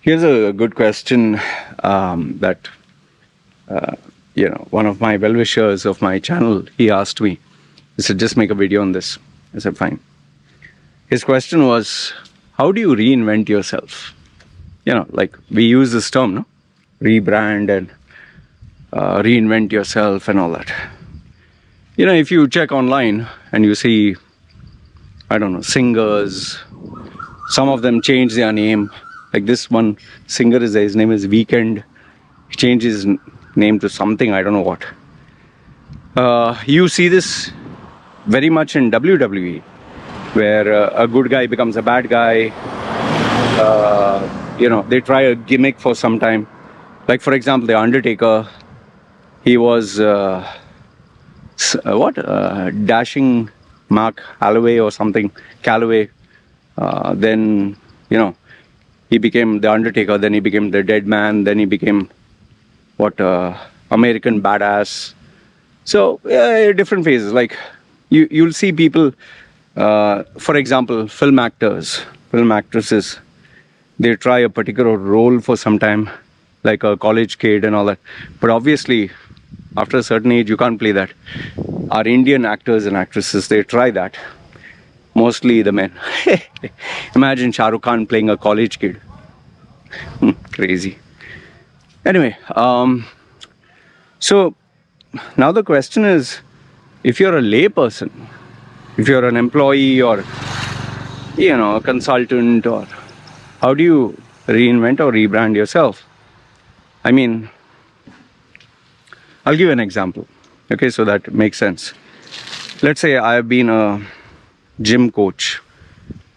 Here's a good question that one of my well-wishers of my channel, he asked me. He said, just make a video on this. I said, fine. His question was, how do you reinvent yourself? Like we use this term, no? Rebrand and reinvent yourself and all that. If you check online and you see, I don't know, singers, some of them change their name. Like this one singer, his name is Weekend. He changed his name to something, I don't know what. You see this very much in WWE, where a good guy becomes a bad guy. They try a gimmick for some time. Like for example, The Undertaker, he was Dashing Mark Calloway or something, Calloway. Then, he became The Undertaker, then he became the Dead Man, then he became American Badass. So different phases. Like you'll see people, for example, film actors, film actresses, they try a particular role for some time, like a college kid and all that. But obviously, after a certain age, you can't play that. Our Indian actors and actresses, they try that. Mostly the men. Imagine Shah Rukh Khan playing a college kid. Crazy. Anyway, so now the question is, if you're a lay person, if you're an employee or, a consultant, or how do you reinvent or rebrand yourself? I mean, I'll give you an example, okay, so that makes sense. Let's say I have been a gym coach.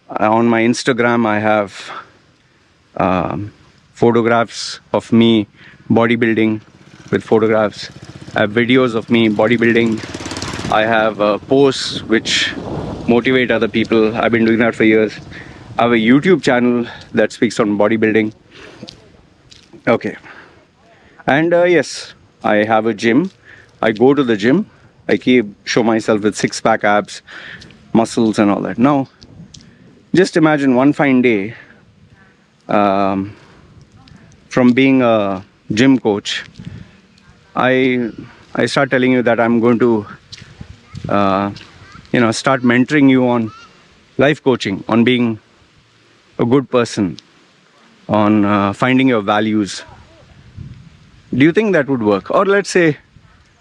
On my Instagram, I have photographs of me bodybuilding with photographs. I have videos of me bodybuilding. I have posts which motivate other people. I've been doing that for years. I have a YouTube channel that speaks on bodybuilding. Okay. And yes, I have a gym. I go to the gym. I show myself with six-pack abs, muscles and all that. Now, just imagine one fine day, from being a gym coach, I start telling you that I'm going to, start mentoring you on life coaching, on being a good person, on finding your values. Do you think that would work? Or let's say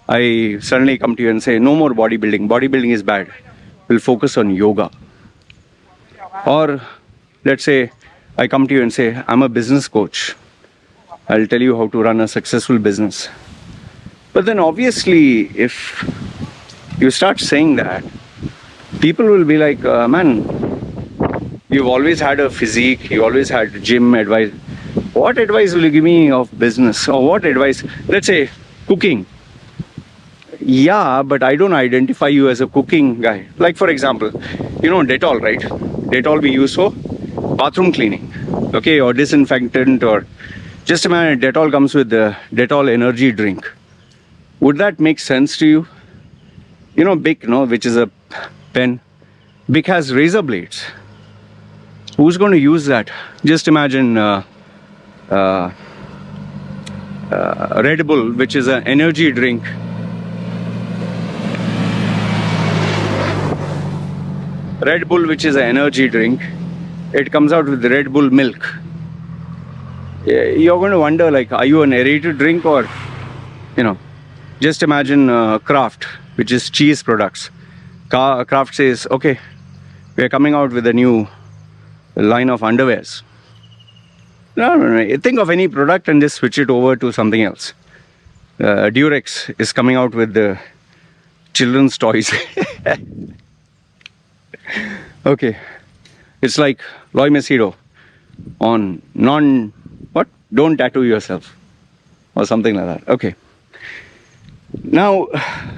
I suddenly come to you and say, no more bodybuilding. Bodybuilding is bad. We'll focus on yoga. Or let's say I come to you and say, I'm a business coach. I'll tell you how to run a successful business. But then obviously, if you start saying that, people will be like, man, you've always had a physique, you always had gym advice. What advice will you give me of business? Or what advice? Let's say cooking. Yeah, but I don't identify you as a cooking guy. Like for example, Dettol, right? Dettol we use for bathroom cleaning, okay, or disinfectant, or just imagine Dettol comes with the Dettol energy drink. Would that make sense to you? Bic, which is a pen. Bic has razor blades. Who's going to use that? Just imagine Red Bull, which is an energy drink. Red Bull, which is an energy drink, it comes out with Red Bull milk. You're going to wonder, like, are you an aerated drink or, just imagine Kraft, which is cheese products. Kraft says, okay, we're coming out with a new line of underwears. No. Think of any product and just switch it over to something else. Durex is coming out with the children's toys. Okay. It's like Loy Machedo on don't tattoo yourself or something like that. Okay. Now,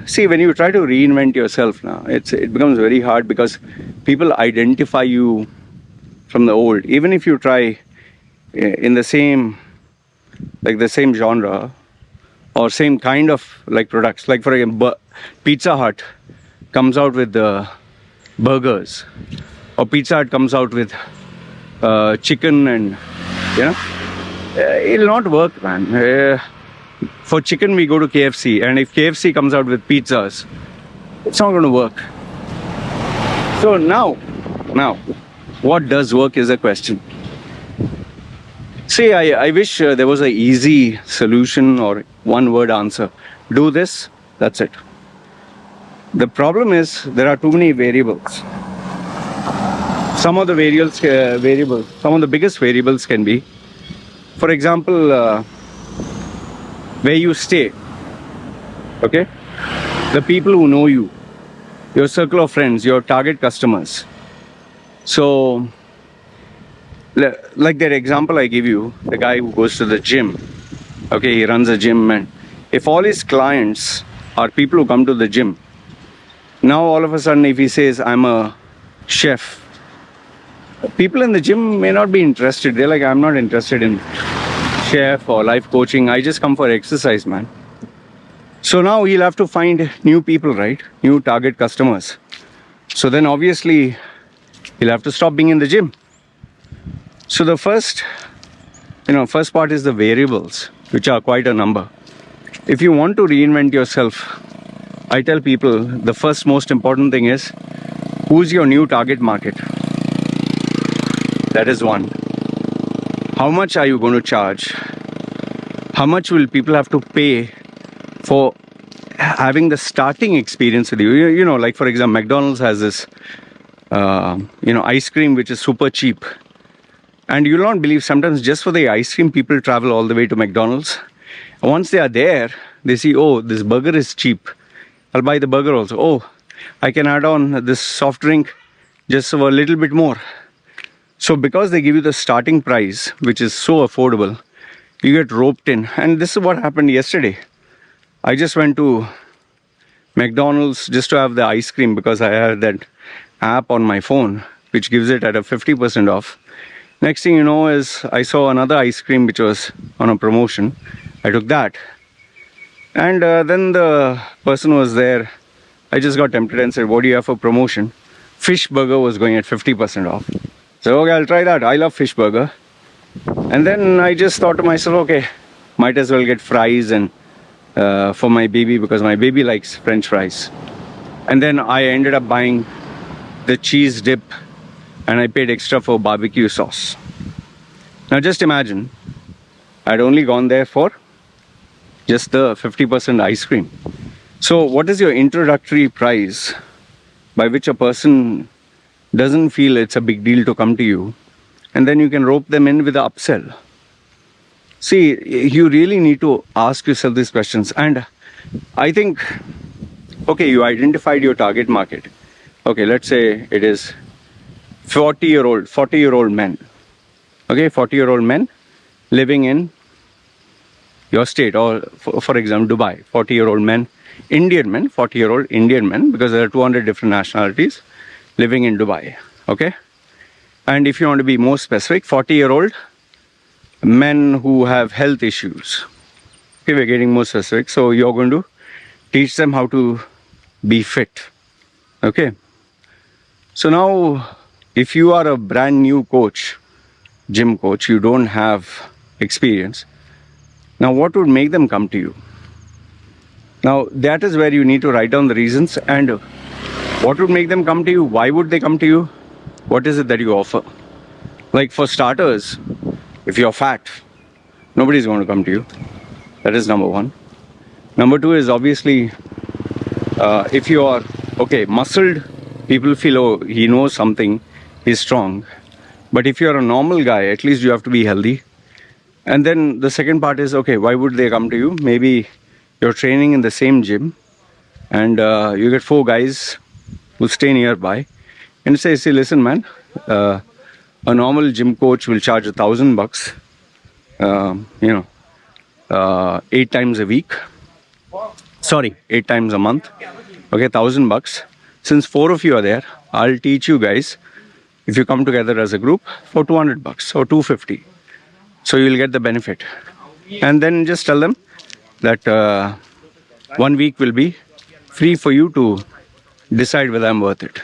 see, when you try to reinvent yourself now, it becomes very hard because people identify you from the old. Even if you try in the same genre or same kind of like products, like for example, Pizza Hut comes out with the burgers, or Pizza Hut comes out with chicken and it'll not work, man. For chicken, we go to KFC, and if KFC comes out with pizzas, it's not going to work. So now, what does work is a question. See, I wish there was an easy solution or one-word answer. Do this, that's it. The problem is there are too many variables. Some of the variables, some of the biggest variables can be, for example, where you stay, okay? The people who know you, your circle of friends, your target customers. So, like that example I give you, the guy who goes to the gym, okay, he runs a gym, and if all his clients are people who come to the gym, now all of a sudden if he says, I'm a chef, people in the gym may not be interested. They're like, I'm not interested in chef or life coaching. I just come for exercise, man. So now he'll have to find new people, right? New target customers. So then obviously he'll have to stop being in the gym. So the first part is the variables, which are quite a number. If you want to reinvent yourself, I tell people the first most important thing is, who's your new target market? That is one. How much are you going to charge? How much will people have to pay for having the starting experience with you? You know, like for example, McDonald's has this, ice cream which is super cheap. And you'll not believe, sometimes just for the ice cream, people travel all the way to McDonald's. And once they are there, they see, oh, this burger is cheap. I'll buy the burger also. Oh, I can add on this soft drink just for a little bit more. So because they give you the starting price, which is so affordable, you get roped in. And this is what happened yesterday. I just went to McDonald's just to have the ice cream because I had that app on my phone, which gives it at a 50% off. Next thing you know is I saw another ice cream which was on a promotion. I took that. And then the person was there. I just got tempted and said, what do you have for promotion? Fish burger was going at 50% off. So, okay, I'll try that. I love fish burger. And then I just thought to myself, okay, might as well get fries and for my baby, because my baby likes French fries. And then I ended up buying the cheese dip, and I paid extra for barbecue sauce. Now just imagine, I'd only gone there for just the 50% ice cream. So what is your introductory price by which a person doesn't feel it's a big deal to come to you, and then you can rope them in with the upsell? See, you really need to ask yourself these questions. And I think, okay, you identified your target market. Okay, let's say it is 40-year-old men. Okay, 40-year-old men living in your state, or for example, Dubai. 40-year-old men, Indian men, 40-year-old Indian men, because there are 200 different nationalities living in Dubai. Okay, and if you want to be more specific, 40-year-old men who have health issues. Okay, we're getting more specific. So you're going to teach them how to be fit. Okay, so now if you are a brand new coach, gym coach, you don't have experience. Now what would make them come to you? Now that is where you need to write down the reasons, and what would make them come to you? Why would they come to you? What is it that you offer? Like for starters, if you're fat, nobody's going to come to you. That is number one. Number two is obviously, if you are, okay, muscled, people feel, oh, he knows something, he's strong. But if you're a normal guy, at least you have to be healthy. And then the second part is, okay, why would they come to you? Maybe you're training in the same gym, and you get 4 guys who stay nearby and say, see, listen, man, a normal gym coach will charge $1,000, 8 times a week. Sorry, 8 times a month. Okay, $1,000. Since 4 of you are there, I'll teach you guys, if you come together as a group, for $200 or $250. So you'll get the benefit. And then just tell them that 1 week will be free for you to decide whether I'm worth it.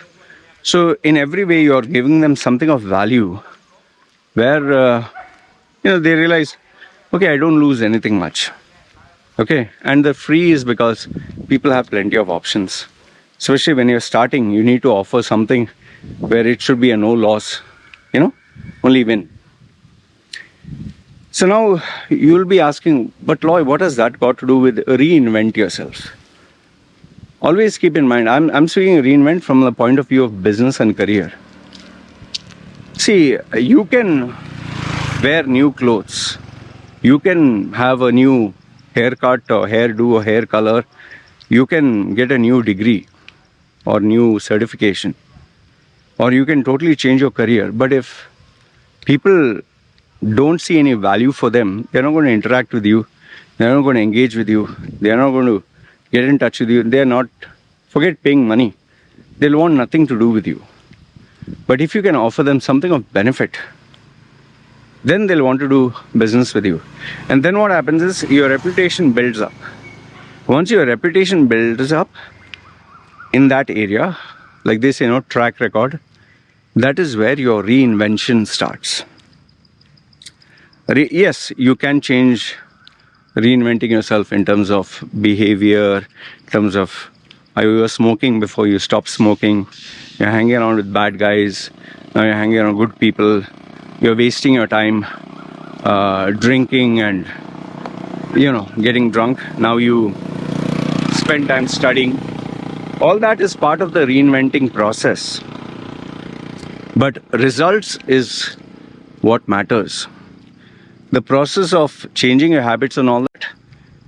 So in every way, you're giving them something of value where, they realize, okay, I don't lose anything much. Okay, and the free is because people have plenty of options. Especially when you're starting, you need to offer something where it should be a no loss, only win. So now you'll be asking, but Loy, what has that got to do with reinvent yourself? Always keep in mind, I'm speaking reinvent from the point of view of business and career. See, you can wear new clothes. You can have a new haircut or hairdo or hair color. You can get a new degree or new certification. Or you can totally change your career. But if people don't see any value for them, they're not going to interact with you. They're not going to engage with you. They're not going to get in touch with you. They're not, forget paying money. They'll want nothing to do with you. But if you can offer them something of benefit, then they'll want to do business with you. And then what happens is your reputation builds up. Once your reputation builds up in that area, like they say, track record, that is where your reinvention starts. Yes, you can change reinventing yourself in terms of behavior, in terms of you were smoking before you stopped smoking, you're hanging around with bad guys, now you're hanging around good people, you're wasting your time drinking and getting drunk, now you spend time studying. All that is part of the reinventing process. But results is what matters. The process of changing your habits and all that,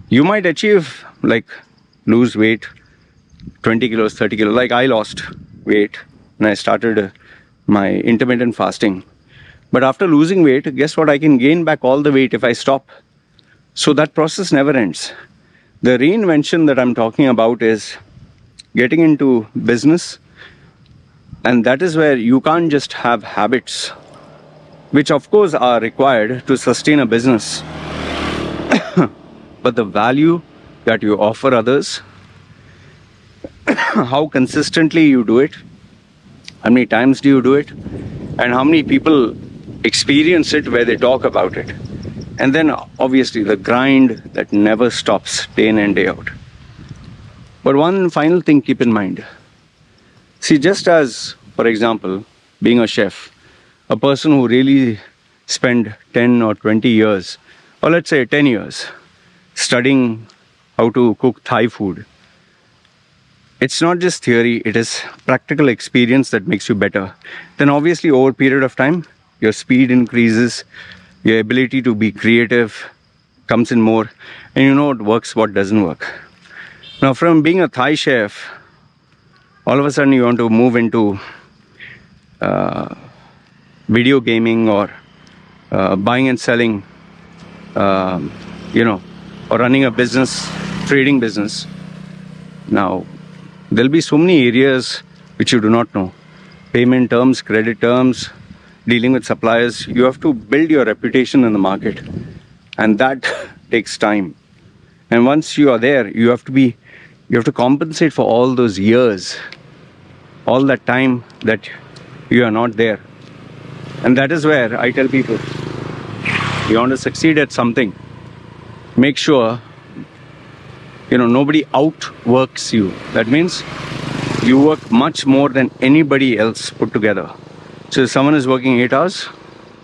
you might achieve, like lose weight, 20 kilos, 30 kilos. Like I lost weight when I started my intermittent fasting. But after losing weight, guess what? I can gain back all the weight if I stop. So that process never ends. The reinvention that I'm talking about is getting into business. And that is where you can't just have habits, which of course are required to sustain a business. But the value that you offer others, how consistently you do it, how many times do you do it, and how many people experience it where they talk about it. And then obviously the grind that never stops day in and day out. But one final thing, keep in mind. See, just as, for example, being a chef, a person who really spent 10 or 20 years, or let's say 10 years, studying how to cook Thai food, it's not just theory, it is practical experience that makes you better. Then obviously over a period of time, your speed increases, your ability to be creative comes in more, and you know what works, what doesn't work. Now from being a Thai chef, all of a sudden you want to move into video gaming or buying and selling, or running a business, trading business. Now, there'll be so many areas which you do not know. Payment terms, credit terms, dealing with suppliers. You have to build your reputation in the market. And that takes time. And once you are there, you have to compensate for all those years, all that time that you are not there. And that is where I tell people, you want to succeed at something, make sure nobody outworks you. That means you work much more than anybody else put together. So if someone is working 8 hours,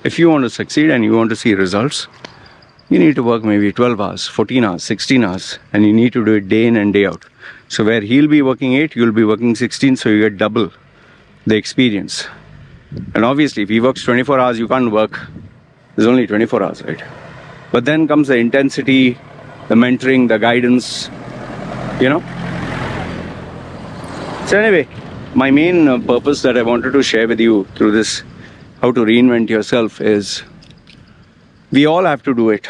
if you want to succeed and you want to see results, you need to work maybe 12 hours, 14 hours, 16 hours, and you need to do it day in and day out. So where he'll be working 8, you'll be working 16, so you get double the experience. And obviously, if he works 24 hours, you can't work. There's only 24 hours, right? But then comes the intensity, the mentoring, the guidance, So anyway, my main purpose that I wanted to share with you through this, how to reinvent yourself, is we all have to do it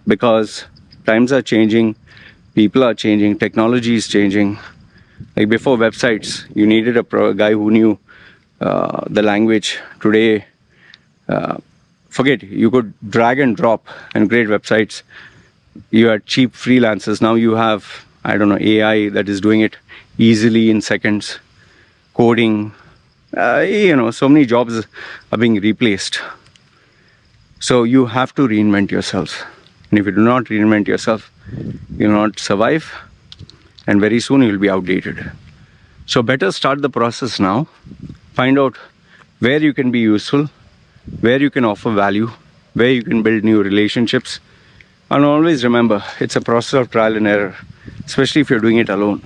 because times are changing, people are changing, technology is changing. Like before websites, you needed a guy who knew the language. Today, forget, you could drag and drop and create websites. You had cheap freelancers. Now you have, AI that is doing it easily in seconds. Coding, so many jobs are being replaced. So you have to reinvent yourself. And if you do not reinvent yourself, you will not survive, and very soon you will be outdated. So better start the process now. Find out where you can be useful, where you can offer value, where you can build new relationships. And always remember, it's a process of trial and error, especially if you're doing it alone.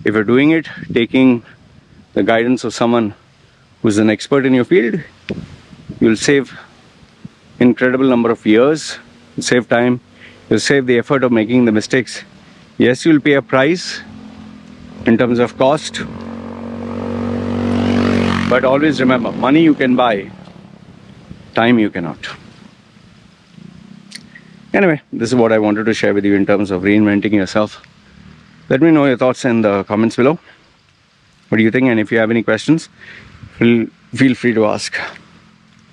If you're doing it taking the guidance of someone who's an expert in your field, you'll save incredible number of years, you'll save time, you'll save the effort of making the mistakes. Yes, you'll pay a price in terms of cost, but always remember, money you can buy, time you cannot. Anyway, this is what I wanted to share with you in terms of reinventing yourself. Let me know your thoughts in the comments below. What do you think? And if you have any questions, feel free to ask.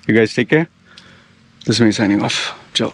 You guys take care. This is me signing off. Ciao.